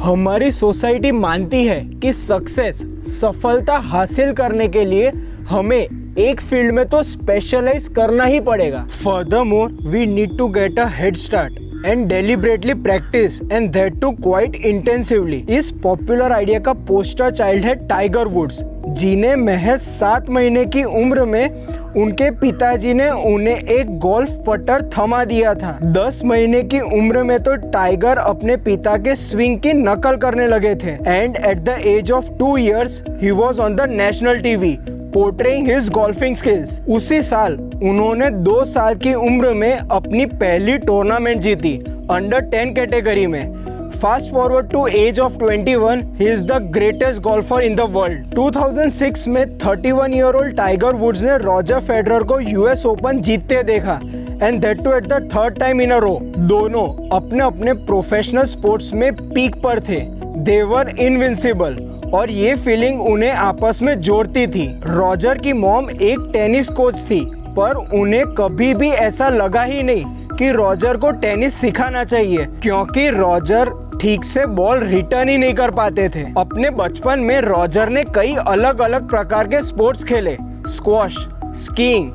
हमारी सोसाइटी मानती है कि सफलता हासिल करने के लिए हमें एक फील्ड में तो स्पेशलाइज करना ही पड़ेगा। Furthermore, we need to get a head start and deliberately practice and that too quite intensively। इस पॉपुलर आइडिया का पोस्टर चाइल्ड है टाइगर वुड्स, जिन्हें महज 7 महीने की उम्र में उनके पिताजी ने उन्हें एक गोल्फ पटर थमा दिया था। 10 महीने की उम्र में तो टाइगर अपने पिता के स्विंग की नकल करने लगे थे and at the age of 2 years he was on the national TV portraying his golfing skills. उसी साल उन्होंने 2 साल की उम्र में अपनी पहली टूर्नामेंट जीती अंडर 10 कैटेगरी में। Fast forward to age of 21, he is the greatest golfer in the world। 2006 में 31-year-old टाइगर वुड्स ने रॉजर फेडरर को यूएस ओपन जीतते देखा and that too at the 3rd time in a row. दोनों अपने अपने professional sports में peak पर थे। दे वर इनविंसिबल और ये फीलिंग उन्हें आपस में जोड़ती थी। रॉजर की मॉम एक टेनिस कोच थी, पर उन्हें कभी भी ऐसा लगा ही नहीं कि रॉजर को टेनिस सिखाना चाहिए, क्योंकि रॉजर ठीक से बॉल रिटर्न ही नहीं कर पाते थे। अपने बचपन में रॉजर ने कई अलग अलग प्रकार के स्पोर्ट्स खेले, squash, skiing,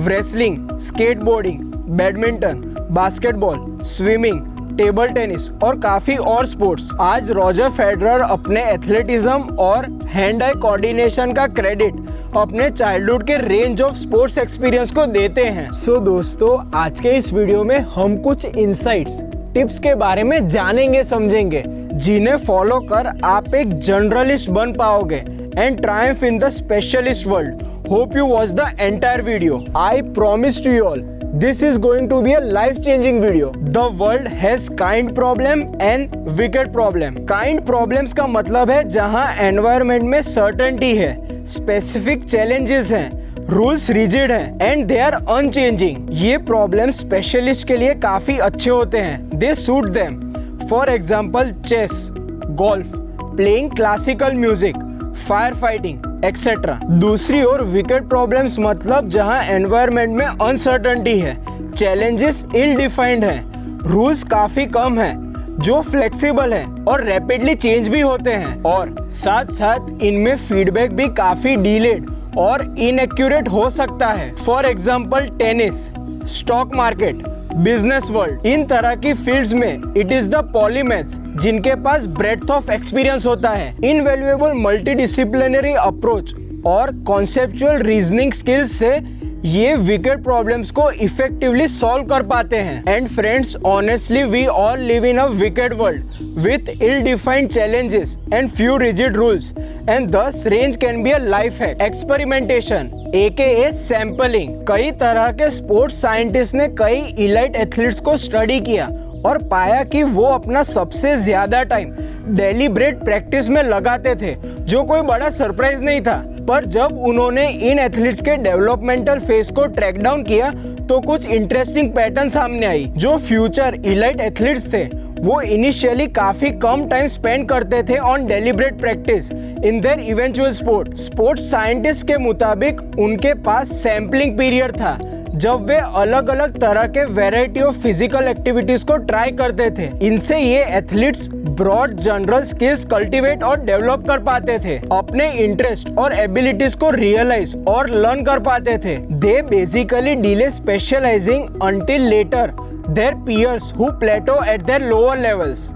wrestling, skateboarding, badminton, basketball, swimming, table tennis और काफी और स्पोर्ट्स। आज रॉजर फेडरर अपने एथलेटिज्म और हैंड आई कोऑर्डिनेशन का क्रेडिट अपने चाइल्डहुड के रेंज ऑफ स्पोर्ट्स एक्सपीरियंस को देते हैं। सो दोस्तों, आज के इस वीडियो में हम कुछ इंसाइट्स, टिप्स के बारे में जानेंगे समझेंगे, जिन्हें फॉलो कर आप एक जनरलिस्ट बन पाओगे and triumph in the specialist world. Hope you watch the entire video. I promise to you all, this is going to be a life-changing video। The world has kind problem and wicked problem। Kind problems का मतलब है जहाँ environment में certainty है, specific challenges हैं, rules rigid हैं and they are unchanging. ये problem specialist के लिए काफी अच्छे होते हैं, they suit them. For example chess, golf, playing classical music, fire fighting etcetera. दूसरी ओर विकेट प्रॉब्लम्स मतलब जहां एनवायरनमेंट में अनसर्टेनिटी है, चैलेंजेस इल डिफाइंड हैं, रूल्स काफी कम हैं, जो फ्लेक्सिबल हैं और रैपिडली चेंज भी होते हैं, और साथ साथ इनमें फीडबैक भी काफी डिलेड और इनएक्यूरेट हो सकता है। For example tennis, stock market, business world, इन तरह की फील्ड्स में इट इज द पॉलीमैथ्स जिनके पास ब्रेड्थ ऑफ एक्सपीरियंस होता है, इनवैल्यूएबल मल्टीडिसिप्लिनरी अप्रोच और कॉन्सेप्चुअल रीजनिंग स्किल्स से ये विकेट प्रॉब्लम्स को इफेक्टिवली सॉल्व कर पाते हैं। And friends, honestly we all live in a wicked world with ill defined challenges and few rigid rules and thus range can be a life hack. Experimentation AKA sampling. कई तरह के sports scientist ने कई elite athletes को study किया और पाया कि वो अपना सबसे ज्यादा टाइम डेलिब्रेट प्रैक्टिस में लगाते थे, जो कोई बड़ा सरप्राइज नहीं था। पर जब उन्होंने इन एथलीट्स के डेवलपमेंटल फेज को ट्रैक डाउन किया तो कुछ इंटरेस्टिंग पैटर्न सामने आई। जो फ्यूचर इलाइट एथलीट्स थे वो इनिशियली काफी कम टाइम स्पेंड करते थे on deliberate practice in their eventual sport. Sports scientist के मुताबिक उनके पास सैम्पलिंग पीरियड था जब वे अलग अलग तरह के वैरायटी ऑफ फिजिकल एक्टिविटीज को ट्राई करते थे। इनसे ये athletes broad general skills cultivate और डेवलप कर पाते थे, अपने इंटरेस्ट और एबिलिटीज को रियलाइज और लर्न कर पाते थे। They basically delay specializing until later their peers who plateau at their lower levels.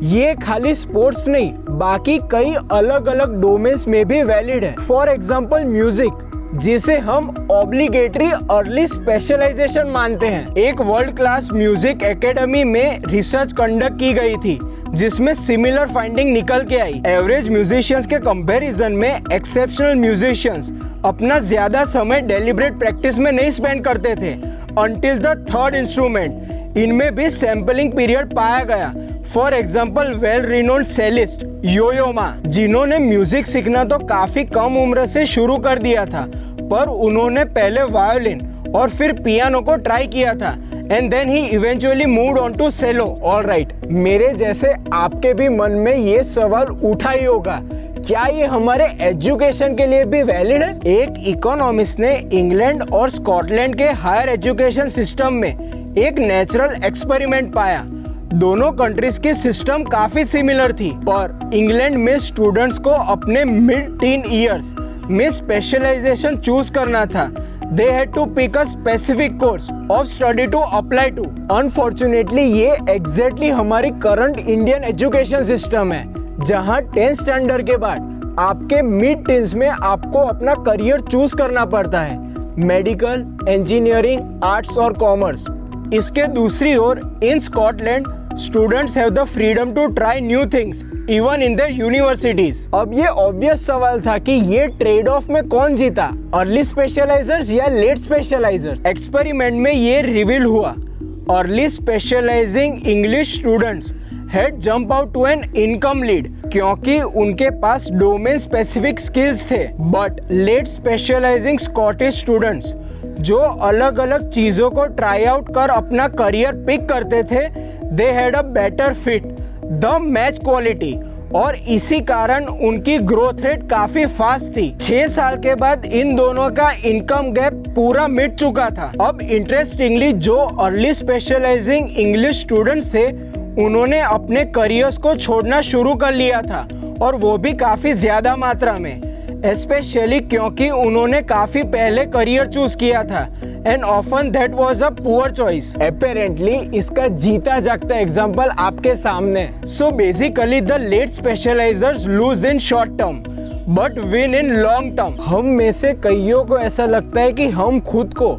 ये खाली स्पोर्ट्स नहीं, बाकी कई अलग अलग डोमेन्स में भी वैलिड है। फॉर एग्जाम्पल म्यूजिक, जिसे हम ऑब्लिगेटरी अर्ली स्पेशलाइजेशन मानते हैं। एक वर्ल्ड क्लास म्यूजिक एकेडमी में रिसर्च कंडक्ट की गई थी जिसमें सिमिलर फाइंडिंग निकल के आई। एवरेज म्यूजिशियंस के कंपैरिजन में एक्सेप्शनल म्यूजिशियंस अपना ज्यादा समय डेलिब्रेट प्रैक्टिस में नहीं स्पेंड करते थे अंटिल द 3rd इंस्ट्रूमेंट। इनमें भी सैम्पलिंग पीरियड पाया गया। For example well renowned cellist Yo-Yo Ma, जिन्होंने म्यूजिक सीखना तो काफी कम उम्र से शुरू कर दिया था, पर उन्होंने पहले वायोलिन और फिर पियानो को ट्राई किया था and then he eventually moved on to cello. Alright, मेरे जैसे आपके भी मन में ये सवाल उठा ही होगा, क्या ये हमारे एजुकेशन के लिए भी वैलिड है? एक इकोनॉमिस्ट ने इंग्लैंड और स्कॉटलैंड के हायर एजुकेशन सिस्टम में एक नेचुरल एक्सपेरिमेंट पाया। दोनों कंट्रीज की सिस्टम काफी सिमिलर थी, पर इंग्लैंड में स्टूडेंट्स को अपने मिड टीन ईयर्स में स्पेशलाइजेशन चूज करना था। They had to pick a specific course of study to apply to. Unfortunately, ये exactly हमारी करंट इंडियन एजुकेशन सिस्टम है, जहाँ 10th स्टैंडर्ड के बाद आपके मिड टीन्स में आपको अपना करियर चूज करना पड़ता है, मेडिकल, इंजीनियरिंग, आर्ट्स और कॉमर्स। इसके दूसरी ओर in Scotland students have the freedom to try new things even in their universities. अब ये ऑब्वियस सवाल था कि ये ट्रेड ऑफ में कौन जीता, अर्ली स्पेशलाइजर्स या लेट स्पेशलाइजर्स। एक्सपेरिमेंट में ये रिवील हुआ, early specializing English students had jump out to an income lead क्योंकि उनके पास डोमेन स्पेसिफिक स्किल्स थे। But late specializing Scottish students जो अलग अलग चीजों को ट्राई आउट कर अपना करियर पिक करते थे, they had a better fit the match quality, और इसी कारण उनकी ग्रोथ रेट काफी फास्ट थी। 6 साल के बाद इन दोनों का इनकम गैप पूरा मिट चुका था। अब इंटरेस्टिंगली जो अर्ली स्पेशलाइजिंग इंग्लिश स्टूडेंट्स थे, उन्होंने अपने करियर्स को छोड़ना शुरू कर लिया था, और वो भी काफी ज्यादा मात्रा में, स्पेशली क्योंकि उन्होंने काफी पहले करियर चूज किया था, and often that was a poor choice. Apparently इसका जीता जागता एग्जांपल आपके सामने। So basically the late specialisers lose in short term but win in long term. हम में से कईयों को ऐसा लगता है कि हम खुद को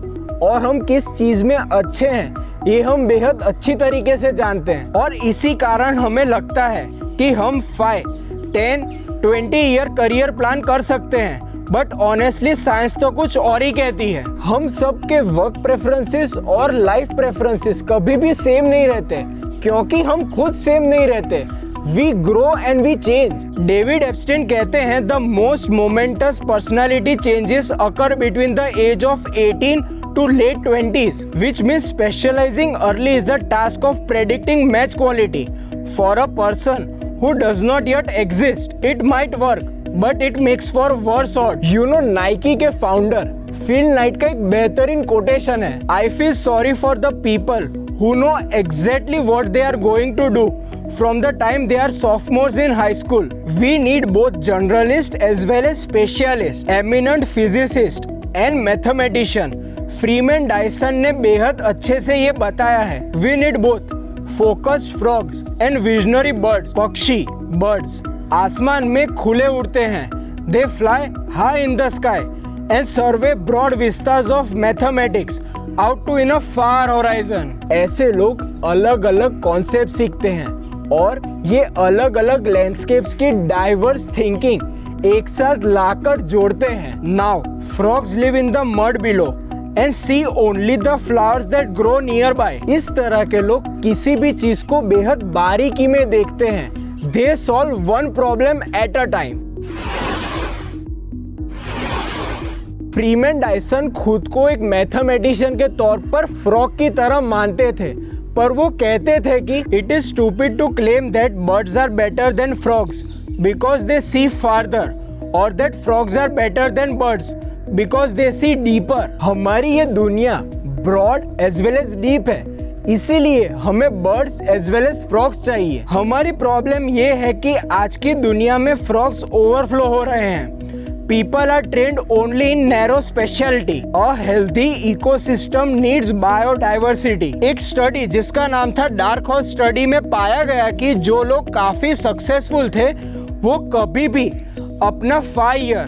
और हम किस चीज में अच्छे हैं ये हम बेहद अच्छी तरीके से जानते हैं, और इसी कारण हमें लगता है कि हम 5, 10, 20 ईयर करियर प्लान कर सकते हैं। बट ऑनेस्टली साइंस तो कुछ और ही कहती है। हम सब के वर्क प्रेफरेंसेस और लाइफ प्रेफरेंसेस कभी भी सेम नहीं रहते, क्योंकि हम खुद सेम नहीं रहते। We grow and we change. David Epstein कहते हैं the most momentous personality changes occur between the age of 18 to late 20s, which means specializing early is the task of predicting match quality. For a person who does not yet exist, it might work, but it makes for worse odds. You know, Nike के founder Phil Knight का एक बेहतरीन quotation है, I feel sorry for the people who know exactly what they are going to do from the time they are sophomores in high school. We need both generalists as well as specialists, eminent physicists and mathematician. Freeman Dyson ने बेहद अच्छे से ये बताया है। We need both focused frogs and visionary birds. पक्षी birds आसमान में खुले उड़ते हैं। They fly high in the sky and survey broad vistas of mathematics out to in a far horizon. ऐसे लोग अलग अलग कॉन्सेप्ट सीखते हैं और ये अलग अलग लैंडस्केप्स की डाइवर्स थिंकिंग एक साथ लाकर जोड़ते हैं। Now frogs live in the mud below and see only the flowers that grow nearby. इस तरह के लोग किसी भी चीज को बेहद बारीकी में देखते हैं। They solve one problem at a time. Freeman Dyson खुद को एक मैथमेटिशियन के तौर पर फ्रॉग की तरह मानते थे, पर वो कहते थे कि it is stupid to claim that birds are better than frogs because they see farther, or that frogs are better than birds because they see deeper. हमारी ये दुनिया broad as well as deep है, इसीलिए हमें birds as well as frogs चाहिए। हमारी problem ये है कि आज की दुनिया में फ्रॉग्स ओवरफ्लो हो रहे हैं। People are trained only in narrow specialty. A healthy ecosystem needs biodiversity. एक स्टडी जिसका नाम था डार्क हॉर्स स्टडी में पाया गया कि जो लोग काफी सक्सेसफुल थे वो कभी भी अपना 5 ईयर,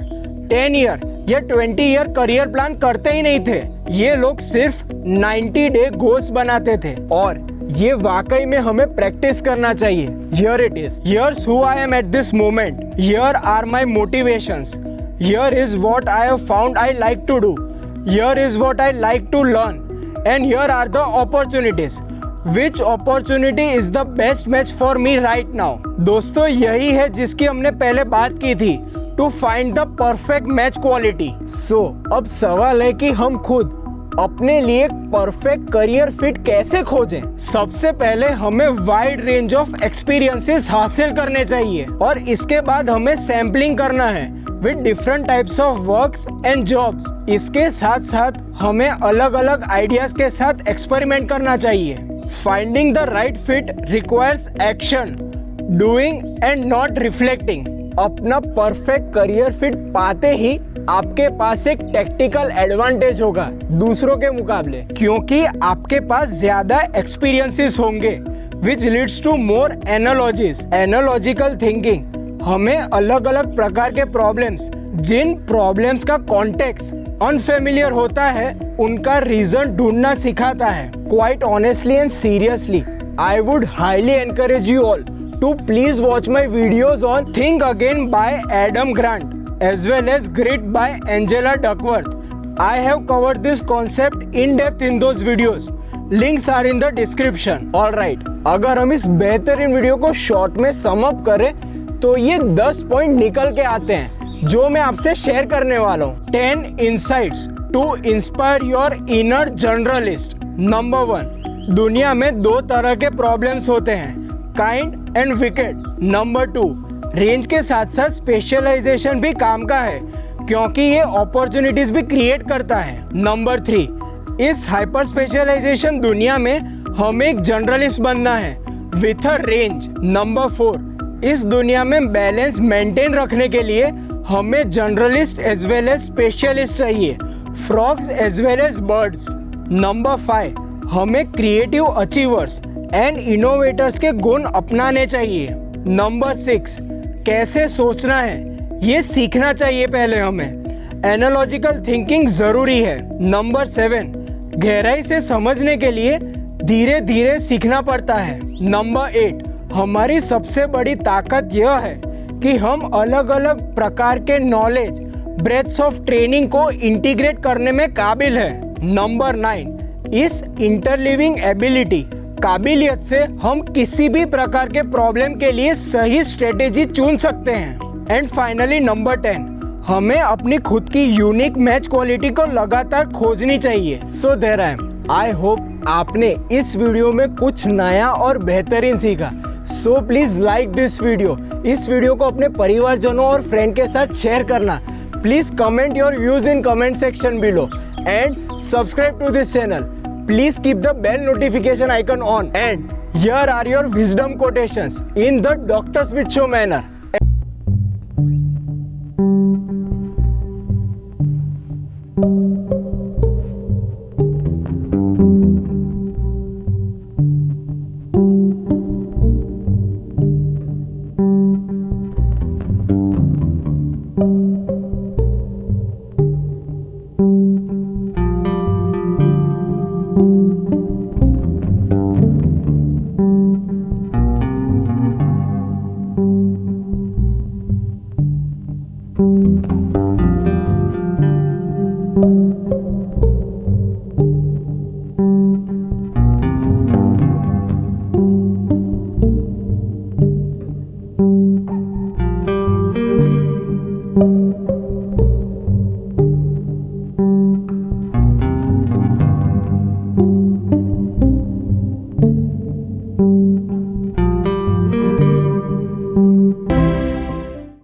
10 ईयर या 20 ईयर करियर प्लान करते ही नहीं थे। ये लोग सिर्फ 90 डे गोल्स बनाते थे, और ये वाकई में हमें प्रैक्टिस करना चाहिए। Here it is. Here's who I am at this moment. Here are my motivations. Here is what I have found I like to do. Here is what I like to learn. And here are the opportunities. Which opportunity is the best match for me right now? दोस्तों यही है जिसकी हमने पहले बात की थी, to find the perfect match quality. So, अब सवाल है कि हम खुद अपने लिए परफेक्ट करियर फिट कैसे खोजें? सबसे पहले हमें वाइड रेंज ऑफ एक्सपीरियंसेस हासिल करने चाहिए, और इसके बाद हमें सैम्पलिंग करना है with different types of works and jobs. इसके साथ साथ हमें अलग अलग आइडियाज के साथ एक्सपेरिमेंट करना चाहिए। Finding the right fit requires action, doing and not reflecting. अपना परफेक्ट करियर फिट पाते ही आपके पास एक टेक्टिकल एडवांटेज होगा दूसरों के मुकाबले, क्योंकि आपके पास ज्यादा एक्सपीरियंसेस होंगे, which leads to more analogies. Analogical thinking हमें अलग अलग प्रकार के प्रॉब्लम्स, जिन प्रॉब्लम्स का कॉन्टेक्स्ट अनफेमिलियर होता है, उनका रीजन ढूंढना सिखाता है। Quite honestly and seriously, I would highly encourage you all to please watch my videos on Think Again by Adam Grant as well as Grit by Angela Duckworth. I have covered this concept in depth in those videos. Links are in the description. Alright, अगर हम इस बेहतरीन video को short में sum up करें तो ये 10 point निकल के आते हैं जो मैं आपसे शेयर करने वाला हूँ। 10 insights to inspire your inner journalist. Number 1, दुनिया में 2 तरह के प्रॉब्लम्स होते हैं, kind and wicked. Number 2, range के साथ साथ स्पेशलाइजेशन भी काम का है, क्योंकि ये अपॉर्चुनिटीज भी क्रिएट करता है। नंबर 3, इस हाइपर स्पेशलाइजेशन दुनिया में हमें एक जर्नलिस्ट बनना है विथ अ रेंज। नंबर 4, इस दुनिया में बैलेंस मेंटेन रखने के लिए हमें generalist as well as specialist चाहिए, frogs as well as birds. Number 5, हमें क्रिएटिव अचीवर्स एंड इनोवेटर्स के गुण अपनाने चाहिए। नंबर 6, कैसे सोचना है ये सीखना चाहिए पहले हमें। एनालॉजिकल थिंकिंग जरूरी है। नंबर 7, गहराई से समझने के लिए धीरे धीरे सीखना पड़ता है। नंबर 8, हमारी सबसे बड़ी ताकत यह है कि हम अलग अलग प्रकार के नॉलेज, ब्रेथ्स ऑफ ट्रेनिंग को इंटीग्रेट करने में काबिल है। नंबर 9, इस इंटरलिविंग एबिलिटी, काबिलियत से हम किसी भी प्रकार के प्रॉब्लम के लिए सही स्ट्रेटेजी चुन सकते हैं। एंड फाइनली नंबर 10, हमें अपनी खुद की यूनिक मैच क्वालिटी को लगातार खोजनी चाहिए। So there I am. I hope आपने इस वीडियो में कुछ नया और बेहतरीन सीखा। So please like this video. इस वीडियो को अपने परिवारजनों और फ्रेंड के साथ शेयर करना। Please comment your views in comment section below and subscribe to this channel. Please keep the bell notification icon on. And here are your wisdom quotations in the Dr. Smith Show manner.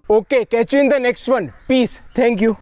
Okay, catch you in the next one. Peace. Thank you.